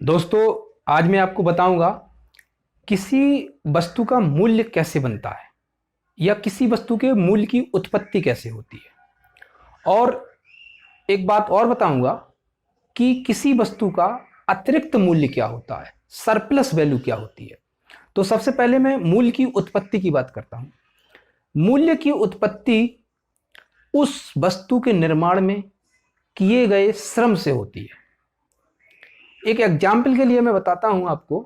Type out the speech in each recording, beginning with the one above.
दोस्तों, आज मैं आपको बताऊंगा किसी वस्तु का मूल्य कैसे बनता है या किसी वस्तु के मूल्य की उत्पत्ति कैसे होती है। और एक बात और बताऊंगा कि किसी वस्तु का अतिरिक्त मूल्य क्या होता है, सरप्लस वैल्यू क्या होती है। तो सबसे पहले मैं मूल्य की उत्पत्ति की बात करता हूं। मूल्य की उत्पत्ति उस वस्तु के निर्माण में किए गए श्रम से होती है। एक एग्जाम्पल के लिए मैं बताता हूं आपको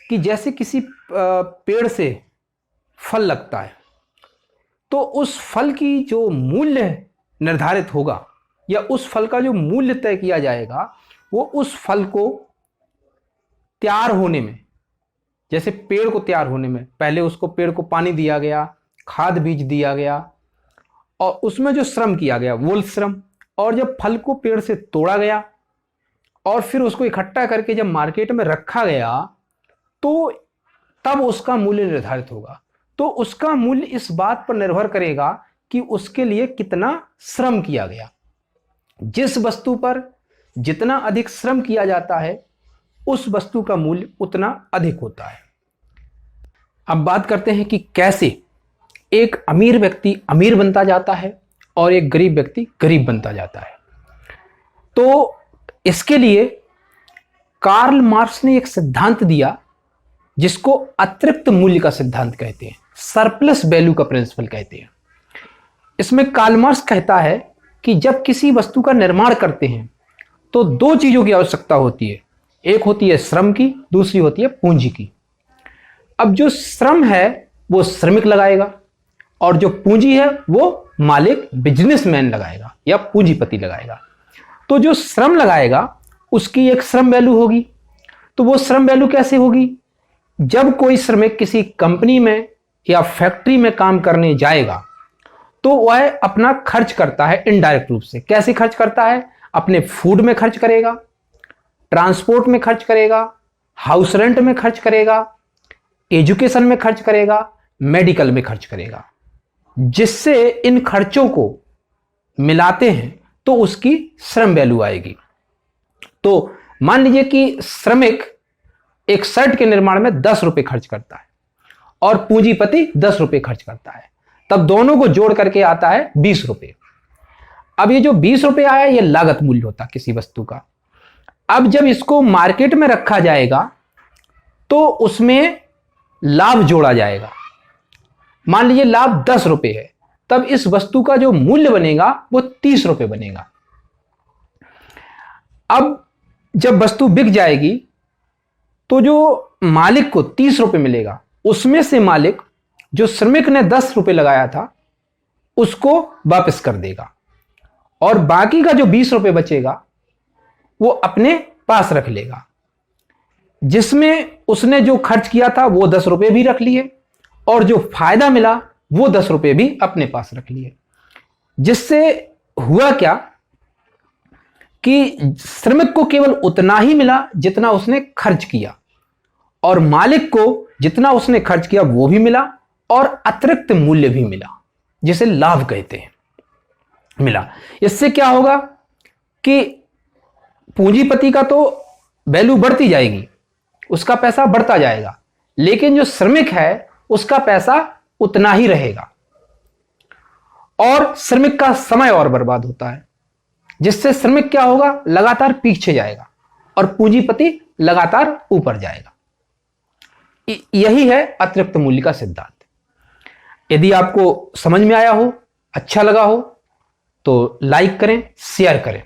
कि जैसे किसी पेड़ से फल लगता है, तो उस फल की जो मूल्य निर्धारित होगा या उस फल का जो मूल्य तय किया जाएगा, वो उस फल को तैयार होने में, जैसे पेड़ को तैयार होने में पहले उसको पेड़ को पानी दिया गया, खाद बीज दिया गया और उसमें जो श्रम किया गया वो श्रम, और जब फल को पेड़ से तोड़ा गया और फिर उसको इकट्ठा करके जब मार्केट में रखा गया, तो तब उसका मूल्य निर्धारित होगा। तो उसका मूल्य इस बात पर निर्भर करेगा कि उसके लिए कितना श्रम किया गया। जिस वस्तु पर जितना अधिक श्रम किया जाता है, उस वस्तु का मूल्य उतना अधिक होता है। अब बात करते हैं कि कैसे एक अमीर व्यक्ति अमीर बनता जाता है और एक गरीब व्यक्ति गरीब बनता जाता है। तो इसके लिए कार्ल मार्क्स ने एक सिद्धांत दिया जिसको अतिरिक्त मूल्य का सिद्धांत कहते हैं, सरप्लस वैल्यू का प्रिंसिपल कहते हैं। इसमें कार्ल मार्क्स कहता है कि जब किसी वस्तु का निर्माण करते हैं तो दो चीजों की आवश्यकता होती है, एक होती है श्रम की, दूसरी होती है पूंजी की। अब जो श्रम है वो श्रमिक लगाएगा और जो पूंजी है वो मालिक बिजनेसमैन लगाएगा या पूंजीपति लगाएगा। तो जो श्रम लगाएगा उसकी एक श्रम वैल्यू होगी। तो वो श्रम वैल्यू कैसे होगी? जब कोई श्रमिक किसी कंपनी में या फैक्ट्री में काम करने जाएगा तो वह अपना खर्च करता है इनडायरेक्ट रूप से। कैसे खर्च करता है? अपने फूड में खर्च करेगा, ट्रांसपोर्ट में खर्च करेगा, हाउस रेंट में खर्च करेगा, एजुकेशन में खर्च करेगा, मेडिकल में खर्च करेगा। जिससे इन खर्चों को मिलाते हैं तो उसकी श्रम वैल्यू आएगी। तो मान लीजिए कि श्रमिक एक शर्ट के निर्माण में 10 रुपए खर्च करता है और पूंजीपति 10 रुपए खर्च करता है, तब दोनों को जोड़ करके आता है 20 रुपए। अब ये जो 20 रुपए आया ये लागत मूल्य होता है किसी वस्तु का। अब जब इसको मार्केट में रखा जाएगा तो उसमें लाभ जोड़ा जाएगा। मान लीजिए लाभ 10 रुपए है, तब इस वस्तु का जो मूल्य बनेगा वो 30 रुपए बनेगा। अब जब वस्तु बिक जाएगी तो जो मालिक को 30 रुपए मिलेगा, उसमें से मालिक जो श्रमिक ने 10 रुपए लगाया था उसको वापस कर देगा और बाकी का जो 20 रुपए बचेगा वो अपने पास रख लेगा। जिसमें उसने जो खर्च किया था वो 10 रुपए भी रख लिए और जो फायदा मिला वो 10 रुपए भी अपने पास रख लिए। जिससे हुआ क्या कि श्रमिक को केवल उतना ही मिला जितना उसने खर्च किया और मालिक को जितना उसने खर्च किया वो भी मिला और अतिरिक्त मूल्य भी मिला, जिसे लाभ कहते हैं, मिला। इससे क्या होगा कि पूंजीपति का तो वैल्यू बढ़ती जाएगी, उसका पैसा बढ़ता जाएगा, लेकिन जो श्रमिक है उसका पैसा उतना ही रहेगा और श्रमिक का समय और बर्बाद होता है। जिससे श्रमिक क्या होगा, लगातार पीछे जाएगा और पूंजीपति लगातार ऊपर जाएगा। यही है अतिरिक्त मूल्य का सिद्धांत। यदि आपको समझ में आया हो, अच्छा लगा हो, तो लाइक करें, शेयर करें।